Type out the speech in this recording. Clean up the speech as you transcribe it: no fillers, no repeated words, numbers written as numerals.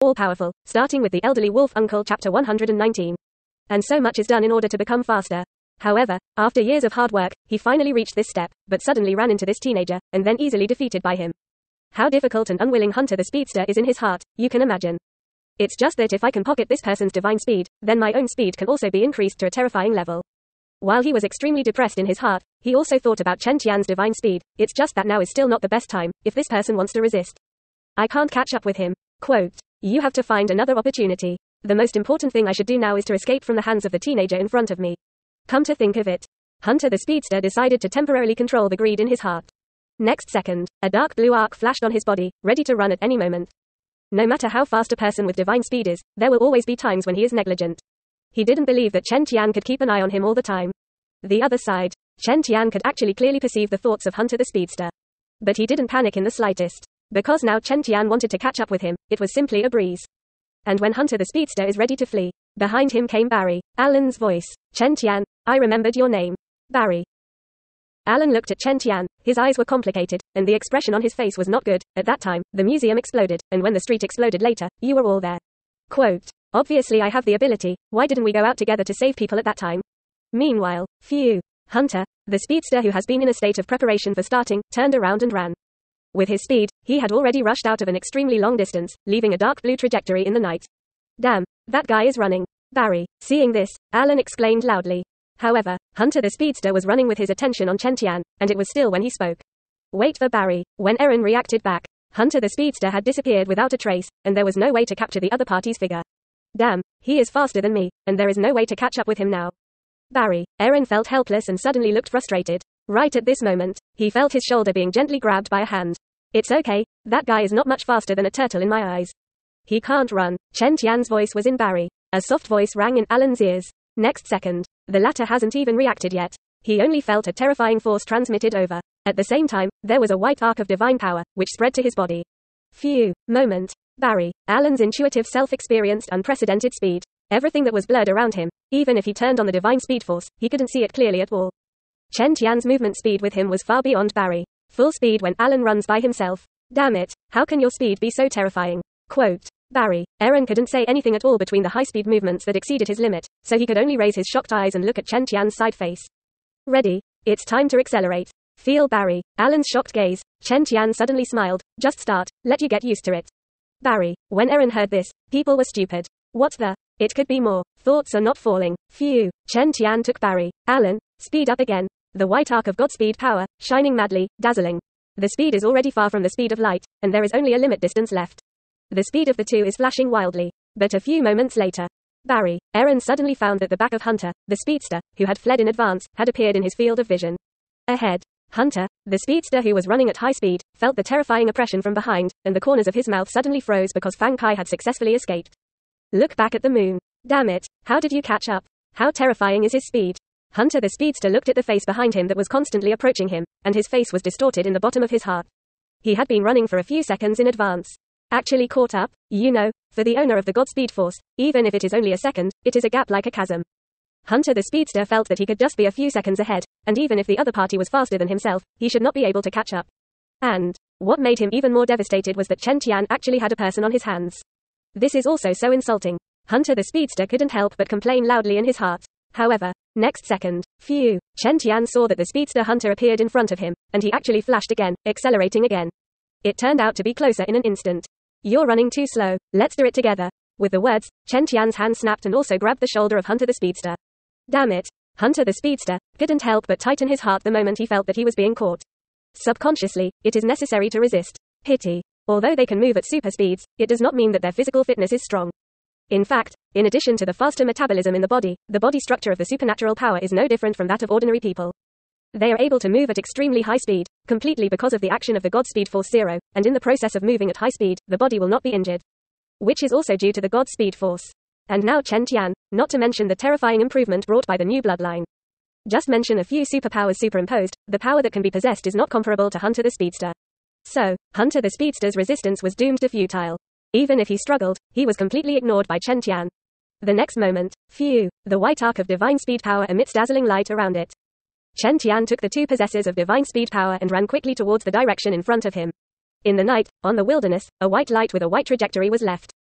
all-powerful, starting with the elderly wolf uncle chapter 119. And so much is done in order to become faster. However, after years of hard work, he finally reached this step, but suddenly ran into this teenager, and then easily defeated by him. How difficult and unwilling Hunter the Speedster is in his heart, you can imagine. It's just that if I can pocket this person's divine speed, then my own speed can also be increased to a terrifying level. While he was extremely depressed in his heart, he also thought about Chen Tian's divine speed. It's just that now is still not the best time, if this person wants to resist. I can't catch up with him. Quote, you have to find another opportunity. The most important thing I should do now is to escape from the hands of the teenager in front of me. Come to think of it, Hunter the Speedster decided to temporarily control the greed in his heart. Next second, a dark blue arc flashed on his body, ready to run at any moment. No matter how fast a person with divine speed is, there will always be times when he is negligent. He didn't believe that Chen Tian could keep an eye on him all the time. The other side, Chen Tian could actually clearly perceive the thoughts of Hunter the Speedster. But he didn't panic in the slightest. Because now Chen Tian wanted to catch up with him, it was simply a breeze. And when Hunter the Speedster is ready to flee, behind him came Barry, Alan's voice. Chen Tian, I remembered your name. Barry. Alan looked at Chen Tian, his eyes were complicated, and the expression on his face was not good. At that time, the museum exploded, and when the street exploded later, you were all there. Quote, obviously I have the ability, why didn't we go out together to save people at that time? Meanwhile, phew, Hunter, the Speedster who has been in a state of preparation for starting, turned around and ran. With his speed, he had already rushed out of an extremely long distance, leaving a dark blue trajectory in the night. Damn, that guy is running. Barry, seeing this, Alan exclaimed loudly. However, Hunter the Speedster was running with his attention on Chen Tian, and it was still when he spoke. Wait for Barry. When Aaron reacted back, Hunter the Speedster had disappeared without a trace, and there was no way to capture the other party's figure. Damn, he is faster than me, and there is no way to catch up with him now. Barry, Aaron felt helpless and suddenly looked frustrated. Right at this moment, he felt his shoulder being gently grabbed by a hand. It's okay, that guy is not much faster than a turtle in my eyes. He can't run. Chen Tian's voice was in Barry. A soft voice rang in Alan's ears. Next second, the latter hasn't even reacted yet. He only felt a terrifying force transmitted over. At the same time, there was a white arc of divine power, which spread to his body. Phew, moment. Barry, Alan's intuitive self experienced unprecedented speed. Everything that was blurred around him, even if he turned on the divine speed force, he couldn't see it clearly at all. Chen Tian's movement speed with him was far beyond Barry. Full speed when Alan runs by himself. Damn it, how can your speed be so terrifying? Quote, Barry, Aaron couldn't say anything at all between the high-speed movements that exceeded his limit, so he could only raise his shocked eyes and look at Chen Tian's side face. Ready? It's time to accelerate. Feel Barry, Alan's shocked gaze. Chen Tian suddenly smiled. Just start, let you get used to it. Barry, when Aaron heard this, people were stupid. What the? It could be more. Thoughts are not falling. Phew. Chen Tian took Barry. Alan, speed up again. The white arc of Godspeed power, shining madly, dazzling. The speed is already far from the speed of light, and there is only a limit distance left. The speed of the two is flashing wildly. But a few moments later, Barry, Aaron suddenly found that the back of Hunter, the Speedster, who had fled in advance, had appeared in his field of vision. Ahead, Hunter, the Speedster who was running at high speed, felt the terrifying oppression from behind, and the corners of his mouth suddenly froze because Fang Kai had successfully escaped. Look back at the moon. Damn it, how did you catch up? How terrifying is his speed? Hunter the Speedster looked at the face behind him that was constantly approaching him, and his face was distorted in the bottom of his heart. He had been running for a few seconds in advance. Actually caught up, you know, for the owner of the Godspeed Force, even if it is only a second, it is a gap like a chasm. Hunter the Speedster felt that he could just be a few seconds ahead, and even if the other party was faster than himself, he should not be able to catch up. And what made him even more devastated was that Chen Tian actually had a person on his hands. This is also so insulting. Hunter the Speedster couldn't help but complain loudly in his heart. However, next second, phew, Chen Tian saw that the Speedster Hunter appeared in front of him, and he actually flashed again, accelerating again. It turned out to be closer in an instant. You're running too slow, let's do it together. With the words, Chen Tian's hand snapped and also grabbed the shoulder of Hunter the Speedster. Damn it, Hunter the Speedster couldn't help but tighten his heart the moment he felt that he was being caught. Subconsciously, it is necessary to resist. Pity. Although they can move at super speeds, it does not mean that their physical fitness is strong. In fact, in addition to the faster metabolism in the body structure of the supernatural power is no different from that of ordinary people. They are able to move at extremely high speed, completely because of the action of the Godspeed Force Zero, and in the process of moving at high speed, the body will not be injured. Which is also due to the Godspeed Force. And now Chen Tian, not to mention the terrifying improvement brought by the new bloodline. Just mention a few superpowers superimposed, the power that can be possessed is not comparable to Hunter the Speedster. So, Hunter the Speedster's resistance was doomed to futile. Even if he struggled, he was completely ignored by Chen Tian. The next moment, phew, the white arc of divine speed power emits dazzling light around it. Chen Tian took the two possessors of divine speed power and ran quickly towards the direction in front of him. In the night, on the wilderness, a white light with a white trajectory was left.